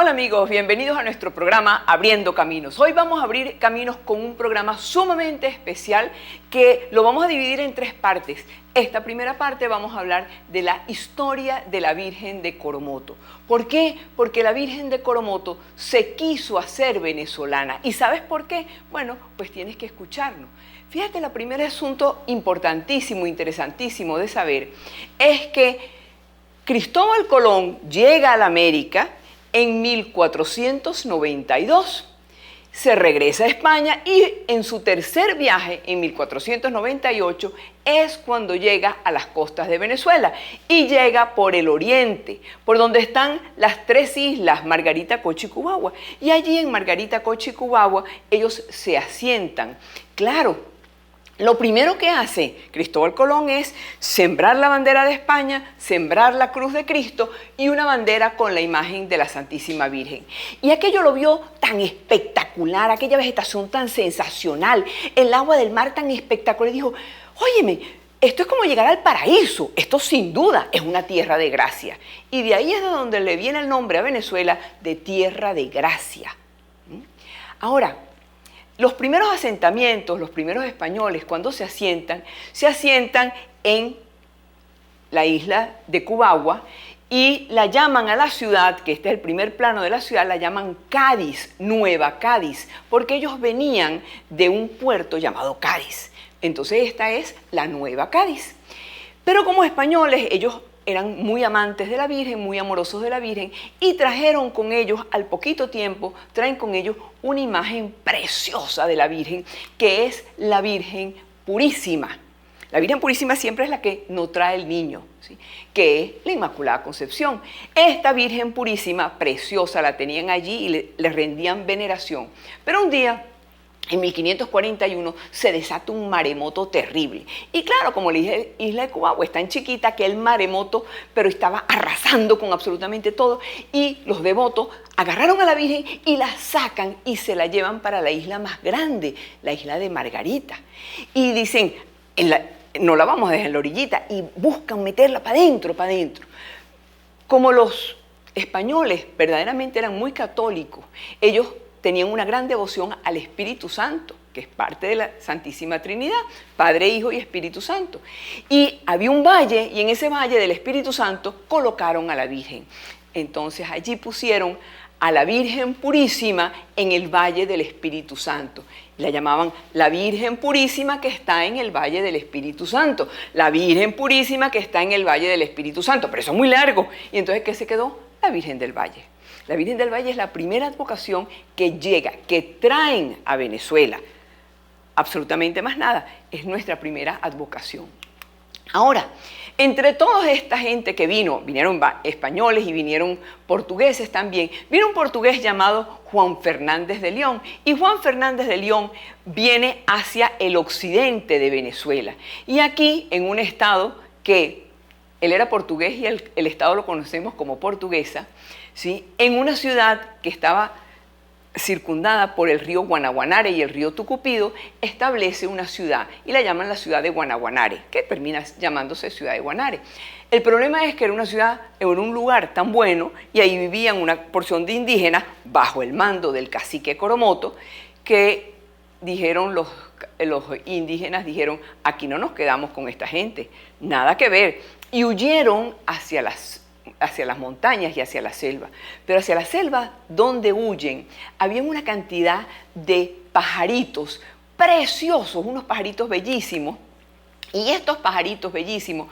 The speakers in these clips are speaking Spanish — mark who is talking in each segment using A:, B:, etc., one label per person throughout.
A: Hola amigos, bienvenidos a nuestro programa Abriendo Caminos. Hoy vamos a abrir caminos con un programa sumamente especial que lo vamos a dividir en tres partes. Esta primera parte vamos a hablar de la historia de la Virgen de Coromoto. ¿Por qué? Porque la Virgen de Coromoto se quiso hacer venezolana. ¿Y sabes por qué? Bueno, pues tienes que escucharnos. Fíjate, el primer asunto importantísimo, interesantísimo de saber es que Cristóbal Colón llega a la América en 1492. Se regresa a España y en su tercer viaje, en 1498, es cuando llega a las costas de Venezuela y llega por el oriente, por donde están las tres islas, Margarita, Coche y Cubagua. Y allí en Margarita, Coche y Cubagua ellos se asientan. Claro, lo primero que hace Cristóbal Colón es sembrar la bandera de España, sembrar la cruz de Cristo y una bandera con la imagen de la Santísima Virgen. Y aquello lo vio tan espectacular, aquella vegetación tan sensacional, el agua del mar tan espectacular. Y dijo, óyeme, esto es como llegar al paraíso, esto sin duda es una tierra de gracia. Y de ahí es de donde le viene el nombre a Venezuela de tierra de gracia. Ahora, los primeros asentamientos, los primeros españoles, cuando se asientan en la isla de Cubagua y la llaman a la ciudad, que este es el primer plano de la ciudad, la llaman Cádiz, Nueva Cádiz, porque ellos venían de un puerto llamado Cádiz. Entonces esta es la Nueva Cádiz. Pero como españoles, ellos eran muy amantes de la Virgen, muy amorosos de la Virgen, y trajeron con ellos, al poquito tiempo, traen con ellos una imagen preciosa de la Virgen, que es la Virgen Purísima. La Virgen Purísima siempre es la que no trae el niño, ¿sí? Que es la Inmaculada Concepción. Esta Virgen Purísima, preciosa, la tenían allí y le rendían veneración. Pero un día, en 1541 se desata un maremoto terrible. Y claro, como le dije, Isla de Cubagua es tan chiquita que el maremoto, pero estaba arrasando con absolutamente todo. Y los devotos agarraron a la Virgen y la sacan y se la llevan para la isla más grande, la isla de Margarita. Y dicen, no la vamos a dejar en la orillita, y buscan meterla para adentro, para adentro. Como los españoles verdaderamente eran muy católicos, ellos tenían una gran devoción al Espíritu Santo, que es parte de la Santísima Trinidad, Padre, Hijo y Espíritu Santo. Y había un valle, y en ese valle del Espíritu Santo colocaron a la Virgen. Entonces allí pusieron a la Virgen Purísima en el Valle del Espíritu Santo. La llamaban la Virgen Purísima que está en el Valle del Espíritu Santo. La Virgen Purísima que está en el Valle del Espíritu Santo. Pero eso es muy largo. Y entonces, ¿qué se quedó? La Virgen del Valle. La Virgen del Valle es la primera advocación que llega, que traen a Venezuela. Absolutamente más nada. Es nuestra primera advocación. Ahora, entre toda esta gente que vinieron españoles y vinieron portugueses también, vino un portugués llamado Juan Fernández de León. Y Juan Fernández de León viene hacia el occidente de Venezuela. Y aquí, en un estado que él era portugués y el estado lo conocemos como Portuguesa, ¿sí? En una ciudad que estaba circundada por el río Guanaguanare y el río Tucupido, establece una ciudad y la llaman la ciudad de Guanaguanare, que termina llamándose ciudad de Guanare. El problema es que era una ciudad, era un lugar tan bueno, y ahí vivían una porción de indígenas bajo el mando del cacique Coromoto, que dijeron los indígenas, dijeron, aquí no nos quedamos con esta gente, nada que ver, y huyeron hacia las montañas y hacia la selva. Pero hacia la selva, donde huyen, había una cantidad de pajaritos preciosos, unos pajaritos bellísimos, y estos pajaritos bellísimos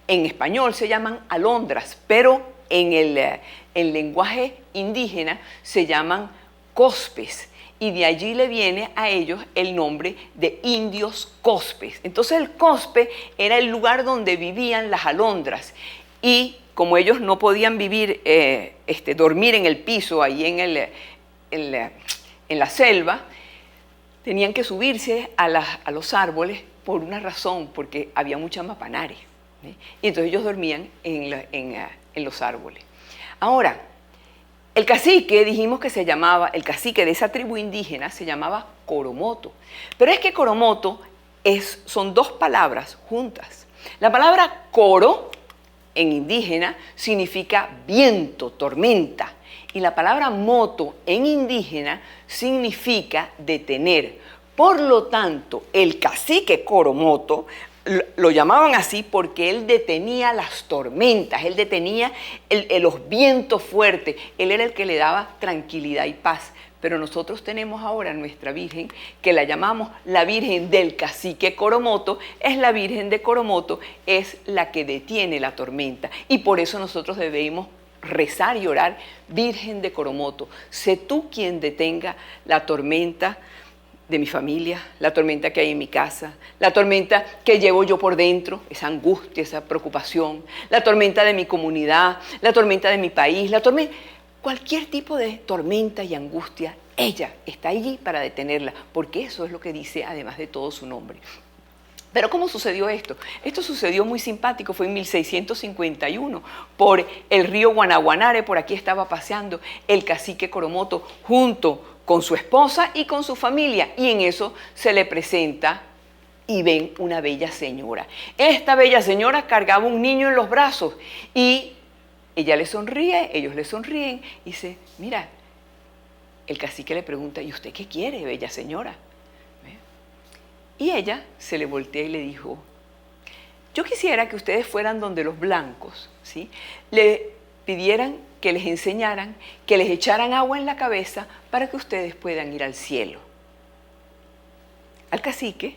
A: en español se llaman alondras, pero en el lenguaje indígena se llaman cospes, y de allí le viene a ellos el nombre de indios cospes. Entonces el cospe era el lugar donde vivían las alondras, y como ellos no podían dormir en el piso, ahí en la selva, tenían que subirse a los árboles por una razón, porque había mucha mapanare, ¿sí? Y entonces ellos dormían en los árboles. Ahora, el cacique, dijimos que se llamaba, el cacique de esa tribu indígena se llamaba Coromoto. Pero es que Coromoto son dos palabras juntas. La palabra coro en indígena significa viento, tormenta, Y la palabra moto en indígena significa detener. Por lo tanto, el cacique Coromoto lo llamaban así porque él detenía las tormentas, él detenía los vientos fuertes, él era el que le daba tranquilidad y paz. Pero nosotros tenemos ahora nuestra Virgen, que la llamamos la Virgen del Cacique Coromoto, es la Virgen de Coromoto, es la que detiene la tormenta. Y por eso nosotros debemos rezar y orar, Virgen de Coromoto, sé tú quien detenga la tormenta de mi familia, la tormenta que hay en mi casa, la tormenta que llevo yo por dentro, esa angustia, esa preocupación, la tormenta de mi comunidad, la tormenta de mi país, cualquier tipo de tormenta y angustia, ella está allí para detenerla, porque eso es lo que dice además de todo su nombre. Pero ¿cómo sucedió esto? Esto sucedió muy simpático, fue en 1651, por el río Guanaguanare, por aquí estaba paseando el cacique Coromoto junto con su esposa y con su familia, y en eso se le presenta y ven una bella señora. Esta bella señora cargaba un niño en los brazos y ella le sonríe, ellos le sonríen y dice, mira, el cacique le pregunta, ¿y usted qué quiere, bella señora? Y ella se le voltea y le dijo, yo quisiera que ustedes fueran donde los blancos, ¿sí? Le pidieran que les enseñaran, que les echaran agua en la cabeza para que ustedes puedan ir al cielo. Al cacique,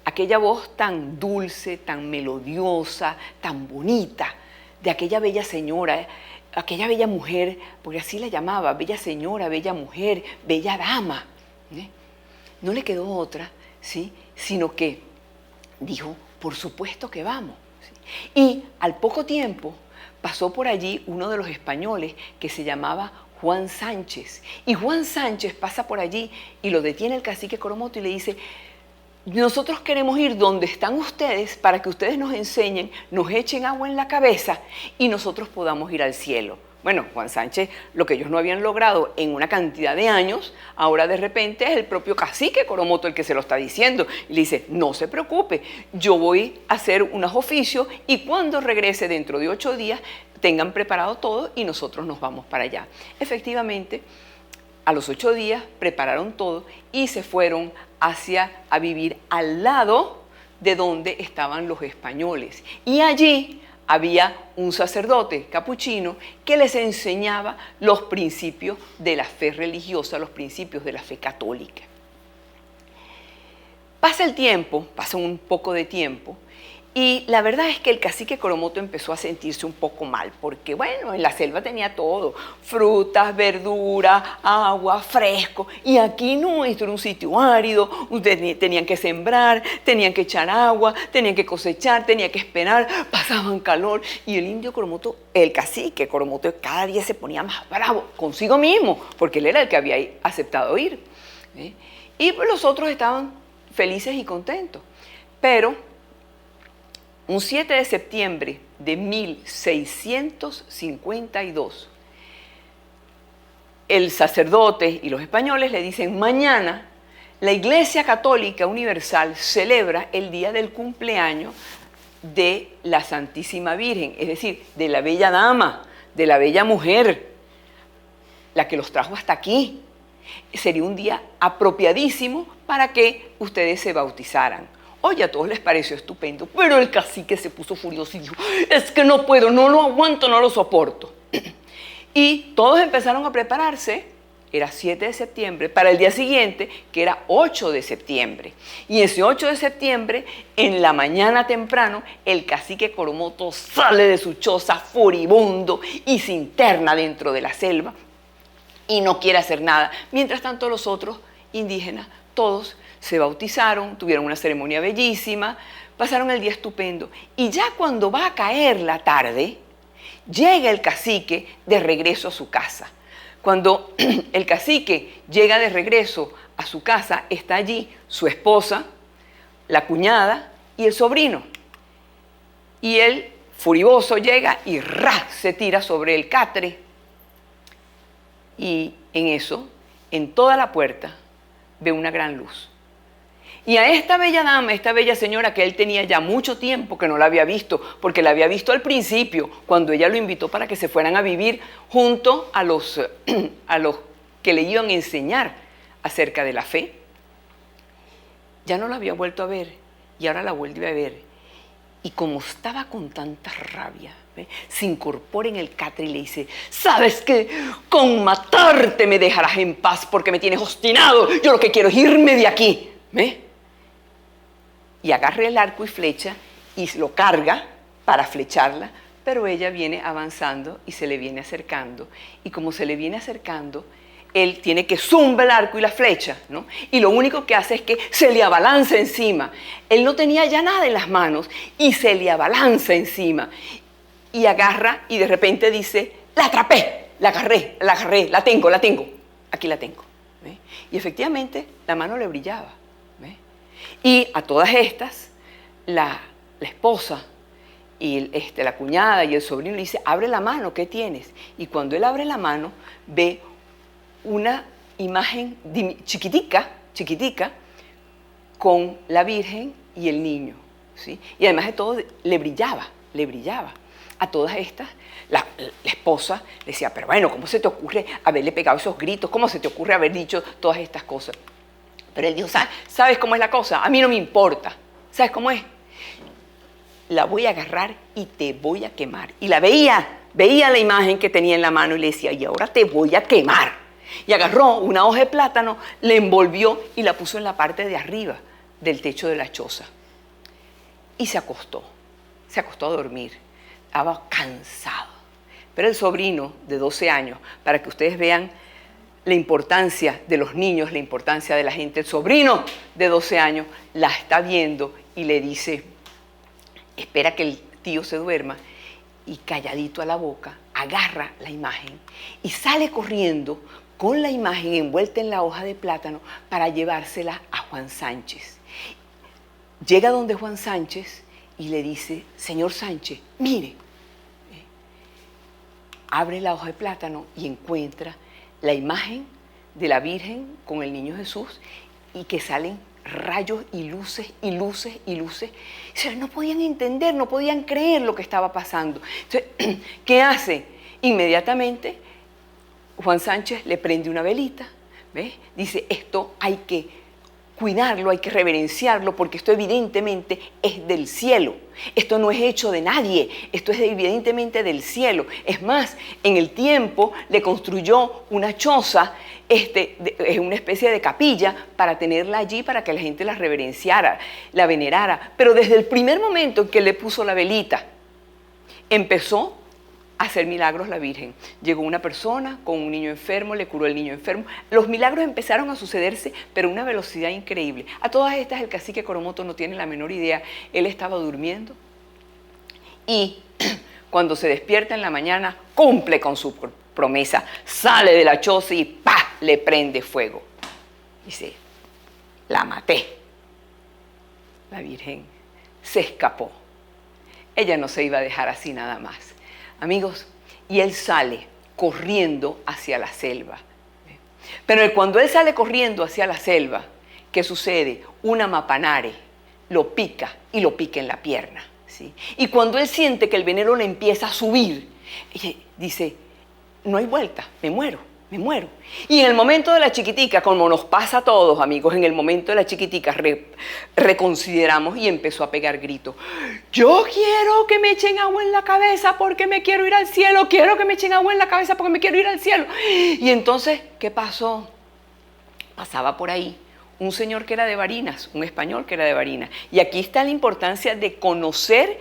A: aquella voz tan dulce, tan melodiosa, tan bonita, de aquella bella señora, aquella bella mujer, porque así la llamaba, bella señora, bella mujer, bella dama, ¿eh? No le quedó otra, ¿sí? Sino que dijo, por supuesto que vamos, ¿sí? Y al poco tiempo pasó por allí uno de los españoles que se llamaba Juan Sánchez. Y Juan Sánchez pasa por allí y lo detiene el cacique Coromoto y le dice, nosotros queremos ir donde están ustedes para que ustedes nos enseñen, nos echen agua en la cabeza y nosotros podamos ir al cielo. Bueno, Juan Sánchez, lo que ellos no habían logrado en una cantidad de años, ahora de repente es el propio cacique Coromoto el que se lo está diciendo. Y le dice, no se preocupe, yo voy a hacer unos oficios y cuando regrese dentro de 8 días, tengan preparado todo y nosotros nos vamos para allá. Efectivamente, a los 8 días prepararon todo y se fueron a vivir al lado de donde estaban los españoles. Y allí había un sacerdote capuchino que les enseñaba los principios de la fe religiosa, los principios de la fe católica. Pasa el tiempo, pasa un poco de tiempo, y la verdad es que el cacique Coromoto empezó a sentirse un poco mal, porque bueno, en la selva tenía todo, frutas, verduras, agua, fresco, y aquí no, esto era un sitio árido, ustedes tenían que sembrar, tenían que echar agua, tenían que cosechar, tenían que esperar, pasaban calor, y el indio Coromoto, el cacique Coromoto, cada día se ponía más bravo consigo mismo, porque él era el que había aceptado ir, ¿eh? Y pues los otros estaban felices y contentos, pero un 7 de septiembre de 1652, el sacerdote y los españoles le dicen, mañana la Iglesia Católica Universal celebra el día del cumpleaños de la Santísima Virgen, es decir, de la bella dama, de la bella mujer, la que los trajo hasta aquí. Sería un día apropiadísimo para que ustedes se bautizaran. Oye, a todos les pareció estupendo, pero el cacique se puso furioso y dijo, es que no puedo, no lo aguanto, no lo soporto. Y todos empezaron a prepararse, era 7 de septiembre, para el día siguiente, que era 8 de septiembre. Y ese 8 de septiembre, en la mañana temprano, el cacique Coromoto sale de su choza furibundo y se interna dentro de la selva y no quiere hacer nada. Mientras tanto, los otros indígenas, todos, se bautizaron, tuvieron una ceremonia bellísima, pasaron el día estupendo. Y ya cuando va a caer la tarde, llega el cacique de regreso a su casa. Cuando el cacique llega de regreso a su casa, está allí su esposa, la cuñada y el sobrino. Y él, furioso, llega y se tira sobre el catre. Y en eso, en toda la puerta, ve una gran luz. Y a esta bella dama, esta bella señora que él tenía ya mucho tiempo que no la había visto, porque la había visto al principio, cuando ella lo invitó para que se fueran a vivir junto a los que le iban a enseñar acerca de la fe, ya no la había vuelto a ver y ahora la vuelve a ver. Y como estaba con tanta rabia, se incorpora en el catre y le dice: ¿sabes qué? Con matarte me dejarás en paz porque me tienes obstinado. Yo lo que quiero es irme de aquí. Y agarra el arco y flecha y lo carga para flecharla, pero ella viene avanzando y se le viene acercando. Y como se le viene acercando, él tiene que zumba el arco y la flecha, ¿no? Y lo único que hace es que se le abalanza encima. Él no tenía ya nada en las manos y se le abalanza encima. Y agarra y de repente dice: la atrapé, la agarré, la tengo, aquí la tengo. Y efectivamente la mano le brillaba. Y a todas estas, la esposa y la cuñada y el sobrino le dice: abre la mano, ¿qué tienes? Y cuando él abre la mano, ve una imagen chiquitica, con la Virgen y el niño, ¿sí? Y además de todo, le brillaba. A todas estas, la esposa le decía: pero bueno, ¿cómo se te ocurre haberle pegado esos gritos? ¿Cómo se te ocurre haber dicho todas estas cosas? Pero él dijo: ¿sabes cómo es la cosa? A mí no me importa. ¿Sabes cómo es? La voy a agarrar y te voy a quemar. Y la veía la imagen que tenía en la mano y le decía: y ahora te voy a quemar. Y agarró una hoja de plátano, le envolvió y la puso en la parte de arriba del techo de la choza. Y se acostó a dormir. Estaba cansado. Pero el sobrino de 12 años, para que ustedes vean la importancia de los niños, la importancia de la gente, el sobrino de 12 años la está viendo y le dice: espera que el tío se duerma, y calladito a la boca, agarra la imagen y sale corriendo con la imagen envuelta en la hoja de plátano para llevársela a Juan Sánchez. Llega donde Juan Sánchez y le dice: señor Sánchez, mire. Abre la hoja de plátano y encuentra la imagen de la Virgen con el niño Jesús, y que salen rayos y luces. No podían entender, no podían creer lo que estaba pasando. Entonces, ¿qué hace? Inmediatamente Juan Sánchez le prende una velita, ¿ves? Dice: esto hay que cuidarlo, hay que reverenciarlo, porque esto evidentemente es del cielo. Esto no es hecho de nadie, esto es evidentemente del cielo. Es más, en el tiempo le construyó una choza, una especie de capilla, para tenerla allí, para que la gente la reverenciara, la venerara. Pero desde el primer momento en que le puso la velita, empezó a hacer milagros la Virgen. Llegó una persona con un niño enfermo, le curó el niño enfermo. Los milagros empezaron a sucederse, pero a una velocidad increíble. A todas estas el cacique Coromoto no tiene la menor idea. Él estaba durmiendo y cuando se despierta en la mañana, cumple con su promesa. Sale de la choza y ¡pah!, le prende fuego. Dice: la maté. La Virgen se escapó. Ella no se iba a dejar así nada más. Amigos, y él sale corriendo hacia la selva. Pero cuando él sale corriendo hacia la selva, ¿qué sucede? Una mapanare lo pica y lo pica en la pierna, ¿sí? Y cuando él siente que el veneno le empieza a subir, dice: no hay vuelta, me muero. Y en el momento de la chiquitica, como nos pasa a todos, amigos, en el momento de la chiquitica reconsideramos y empezó a pegar gritos: yo quiero que me echen agua en la cabeza porque me quiero ir al cielo, quiero que me echen agua en la cabeza porque me quiero ir al cielo. Y entonces, ¿qué pasó? Pasaba por ahí un señor que era de Barinas, un español que era de Barinas. Y aquí está la importancia de conocer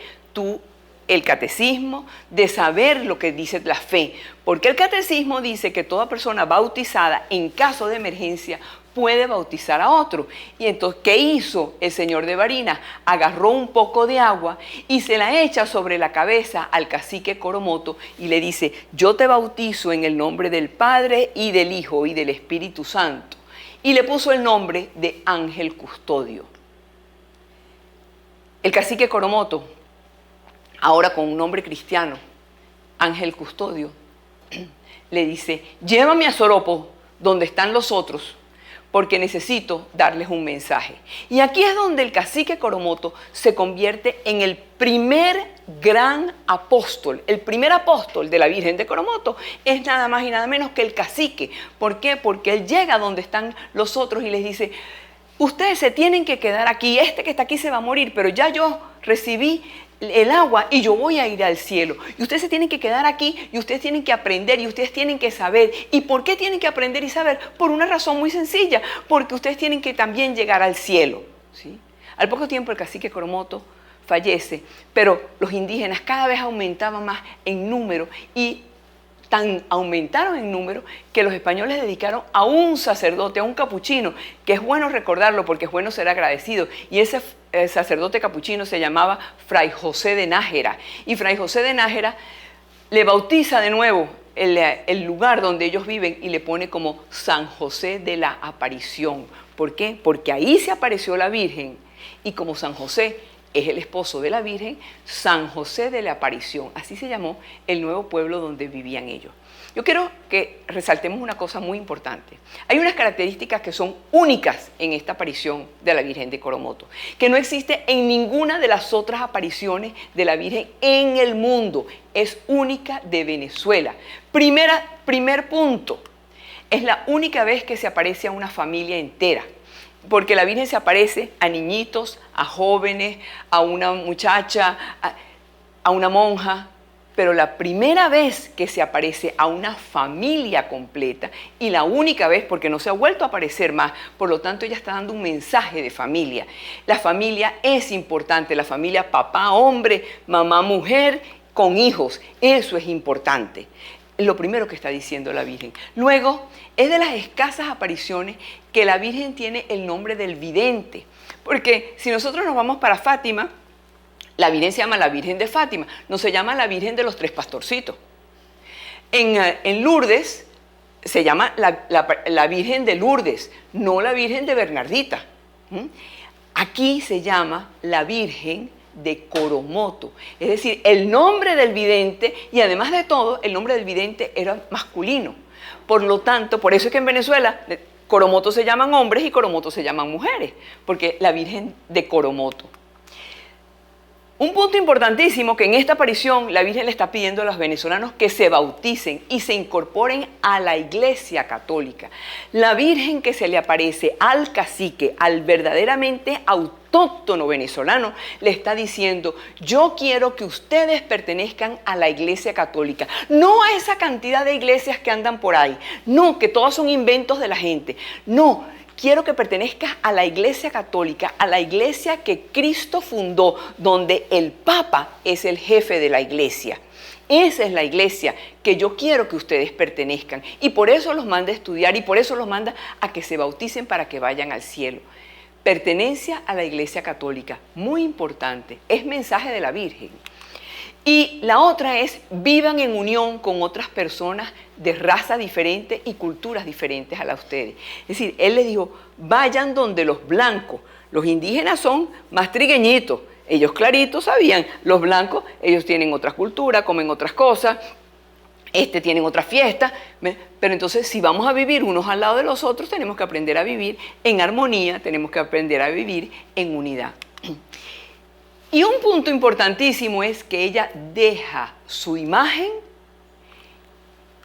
A: el catecismo, de saber lo que dice la fe, porque el catecismo dice que toda persona bautizada, en caso de emergencia, puede bautizar a otro. Y entonces, ¿qué hizo el señor de Barinas? Agarró un poco de agua y se la echa sobre la cabeza al cacique Coromoto y le dice: yo te bautizo en el nombre del Padre y del Hijo y del Espíritu Santo. Y le puso el nombre de Ángel Custodio. El cacique Coromoto, ahora con un nombre cristiano, Ángel Custodio, le dice: llévame a Soropo, donde están los otros, porque necesito darles un mensaje. Y aquí es donde el cacique Coromoto se convierte en el primer gran apóstol. El primer apóstol de la Virgen de Coromoto es nada más y nada menos que el cacique. ¿Por qué? Porque él llega donde están los otros y les dice: ustedes se tienen que quedar aquí, este que está aquí se va a morir, pero ya yo recibí el agua y yo voy a ir al cielo. Y ustedes se tienen que quedar aquí y ustedes tienen que aprender y ustedes tienen que saber. ¿Y por qué tienen que aprender y saber? Por una razón muy sencilla, porque ustedes tienen que también llegar al cielo, ¿sí? Al poco tiempo el cacique Coromoto fallece, pero los indígenas cada vez aumentaban más en número y aumentaron en número que los españoles dedicaron a un sacerdote, a un capuchino, que es bueno recordarlo porque es bueno ser agradecido. Y ese sacerdote capuchino se llamaba Fray José de Nájera. Y Fray José de Nájera le bautiza de nuevo el lugar donde ellos viven y le pone como San José de la Aparición. ¿Por qué? Porque ahí se apareció la Virgen y como San José es el esposo de la Virgen, San José de la Aparición. Así se llamó el nuevo pueblo donde vivían ellos. Yo quiero que resaltemos una cosa muy importante. Hay unas características que son únicas en esta aparición de la Virgen de Coromoto, que no existe en ninguna de las otras apariciones de la Virgen en el mundo. Es única de Venezuela. Primer punto, es la única vez que se aparece a una familia entera. Porque la Virgen se aparece a niñitos, a jóvenes, a una muchacha, a una monja, pero la primera vez que se aparece a una familia completa y la única vez porque no se ha vuelto a aparecer más, por lo tanto ella está dando un mensaje de familia. La familia es importante, la familia papá, hombre, mamá, mujer, con hijos, eso es importante. Lo primero que está diciendo la Virgen. Luego, es de las escasas apariciones que la Virgen tiene el nombre del vidente. Porque si nosotros nos vamos para Fátima, la Virgen se llama la Virgen de Fátima, no se llama la Virgen de los Tres Pastorcitos. En Lourdes se llama la Virgen de Lourdes, no la Virgen de Bernardita. Aquí se llama la Virgen de Coromoto, es decir, el nombre del vidente y además de todo, el nombre del vidente era masculino. Por lo tanto, por eso es que en Venezuela Coromoto se llaman hombres y Coromoto se llaman mujeres, porque la Virgen de Coromoto. Un punto importantísimo que en esta aparición la Virgen le está pidiendo a los venezolanos que se bauticen y se incorporen a la Iglesia Católica. La Virgen que se le aparece al cacique, al verdaderamente autóctono venezolano, le está diciendo: yo quiero que ustedes pertenezcan a la Iglesia Católica, no a esa cantidad de iglesias que andan por ahí, no, que todos son inventos de la gente, no. Quiero que pertenezcas a la Iglesia Católica, a la iglesia que Cristo fundó, donde el Papa es el jefe de la iglesia. Esa es la iglesia que yo quiero que ustedes pertenezcan. Y por eso los manda a estudiar y por eso los manda a que se bauticen para que vayan al cielo. Pertenencia a la Iglesia Católica, muy importante, es mensaje de la Virgen. Y la otra es: vivan en unión con otras personas de raza diferente y culturas diferentes a las de ustedes. Es decir, él les dijo: vayan donde los blancos. Los indígenas son más trigueñitos, ellos claritos sabían. Los blancos, ellos tienen otra cultura, comen otras cosas, tienen otra fiesta. Pero entonces, si vamos a vivir unos al lado de los otros, tenemos que aprender a vivir en armonía, tenemos que aprender a vivir en unidad. Y un punto importantísimo es que ella deja su imagen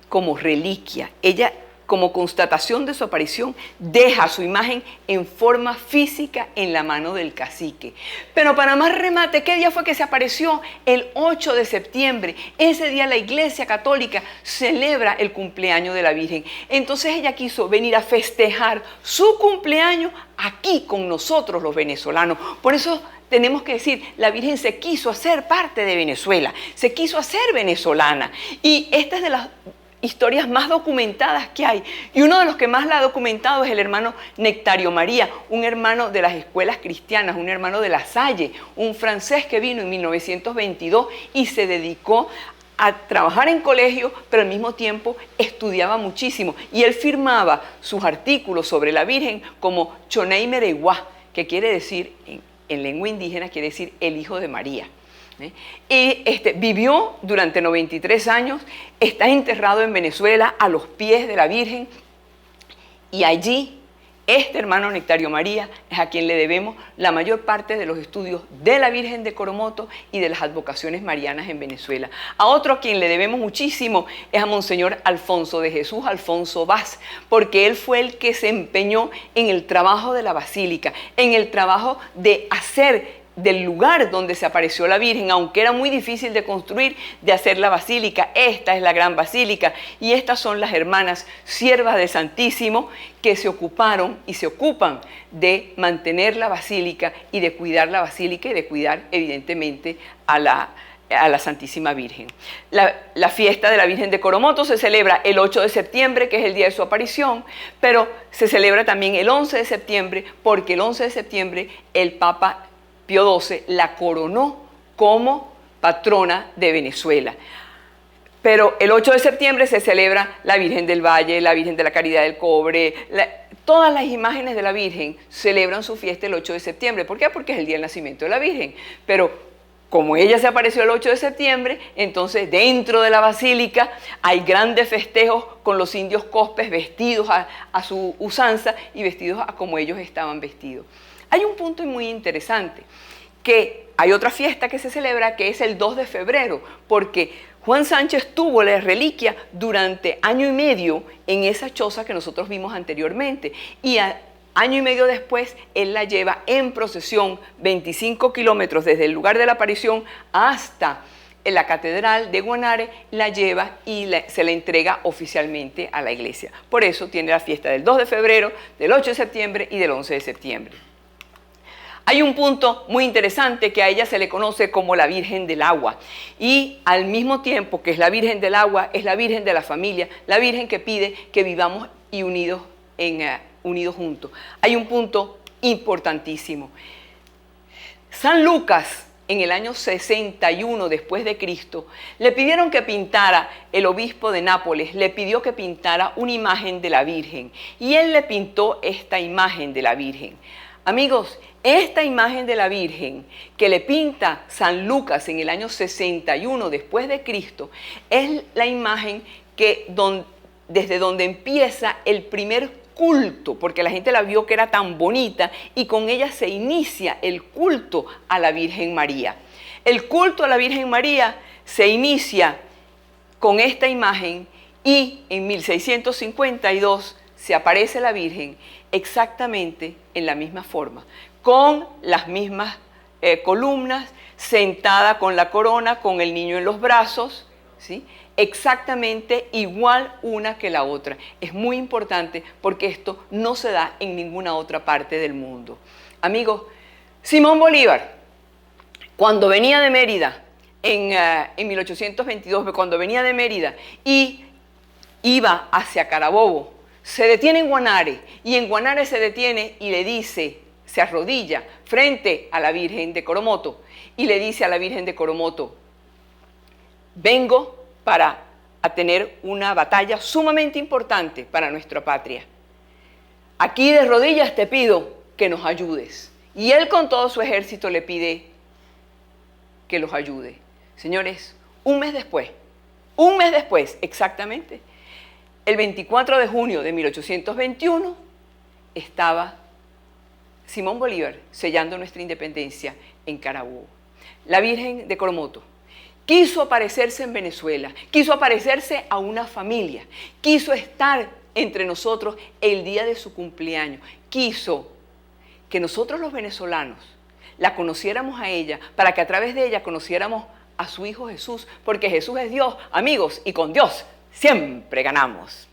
A: como reliquia. Ella, como constatación de su aparición, deja su imagen en forma física en la mano del cacique. Pero para más remate, ¿qué día fue que se apareció? El 8 de septiembre. Ese día la Iglesia Católica celebra el cumpleaños de la Virgen. Entonces ella quiso venir a festejar su cumpleaños aquí con nosotros los venezolanos. Por eso tenemos que decir, la Virgen se quiso hacer parte de Venezuela, se quiso hacer venezolana. Y esta es de las historias más documentadas que hay. Y uno de los que más la ha documentado es el hermano Nectario María, un hermano de las escuelas cristianas, un hermano de La Salle, un francés que vino en 1922 y se dedicó a trabajar en colegio, pero al mismo tiempo estudiaba muchísimo. Y él firmaba sus artículos sobre la Virgen como Chonei Mereguá, que quiere decir, en lengua indígena, quiere decir el hijo de María. Y vivió durante 93 años, está enterrado en Venezuela a los pies de la Virgen y allí Este hermano Nectario María es a quien le debemos la mayor parte de los estudios de la Virgen de Coromoto y de las advocaciones marianas en Venezuela. A otro a quien le debemos muchísimo es a Monseñor Alfonso de Jesús Alfonso Vaz, porque él fue el que se empeñó en el trabajo de la basílica, en el trabajo de hacer del lugar donde se apareció la Virgen, aunque era muy difícil de construir, de hacer la basílica. Esta es la gran basílica y estas son las hermanas siervas del Santísimo que se ocuparon y se ocupan de mantener la basílica y de cuidar la basílica y de cuidar evidentemente a la Santísima Virgen. La fiesta de la Virgen de Coromoto se celebra el 8 de septiembre, que es el día de su aparición, pero se celebra también el 11 de septiembre, porque el 11 de septiembre el Papa Pío XII la coronó como patrona de Venezuela. Pero el 8 de septiembre se celebra la Virgen del Valle, la Virgen de la Caridad del Cobre, todas las imágenes de la Virgen celebran su fiesta el 8 de septiembre. ¿Por qué? Porque es el día del nacimiento de la Virgen. Pero como ella se apareció el 8 de septiembre, entonces dentro de la basílica hay grandes festejos con los indios cospes vestidos a su usanza y vestidos a como ellos estaban vestidos. Hay un punto muy interesante, que hay otra fiesta que se celebra que es el 2 de febrero, porque Juan Sánchez tuvo la reliquia durante año y medio en esa choza que nosotros vimos anteriormente, y año y medio después él la lleva en procesión 25 kilómetros desde el lugar de la aparición hasta en la catedral de Guanare, la lleva y se la entrega oficialmente a la iglesia. Por eso tiene la fiesta del 2 de febrero, del 8 de septiembre y del 11 de septiembre. Hay un punto muy interesante que a ella se le conoce como la Virgen del Agua, y al mismo tiempo que es la Virgen del Agua, es la Virgen de la familia, la Virgen que pide que vivamos y unidos juntos. Hay un punto importantísimo. San Lucas, en el año 61 después de Cristo, le pidieron que pintara, el obispo de Nápoles le pidió que pintara una imagen de la Virgen, y él le pintó esta imagen de la Virgen. Amigos, esta imagen de la Virgen que le pinta San Lucas en el año 61 después de Cristo es la imagen que desde donde empieza el primer culto, porque la gente la vio que era tan bonita y con ella se inicia el culto a la Virgen María. El culto a la Virgen María se inicia con esta imagen y en 1652 se aparece la Virgen exactamente en la misma forma, con las mismas columnas, sentada con la corona, con el niño en los brazos, ¿sí? Exactamente igual una que la otra. Es muy importante porque esto no se da en ninguna otra parte del mundo. Amigos, Simón Bolívar, cuando venía de Mérida, en 1822, cuando venía de Mérida y iba hacia Carabobo, se detiene en Guanare, y en Guanare se detiene y le dice, se arrodilla frente a la Virgen de Coromoto y le dice a la Virgen de Coromoto: vengo para tener una batalla sumamente importante para nuestra patria. Aquí de rodillas te pido que nos ayudes. Y él con todo su ejército le pide que los ayude. Señores, un mes después exactamente, el 24 de junio de 1821, estaba Simón Bolívar sellando nuestra independencia en Carabobo. La Virgen de Coromoto quiso aparecerse en Venezuela, quiso aparecerse a una familia, quiso estar entre nosotros el día de su cumpleaños, quiso que nosotros los venezolanos la conociéramos a ella, para que a través de ella conociéramos a su Hijo Jesús, porque Jesús es Dios, amigos, y con Dios siempre ganamos.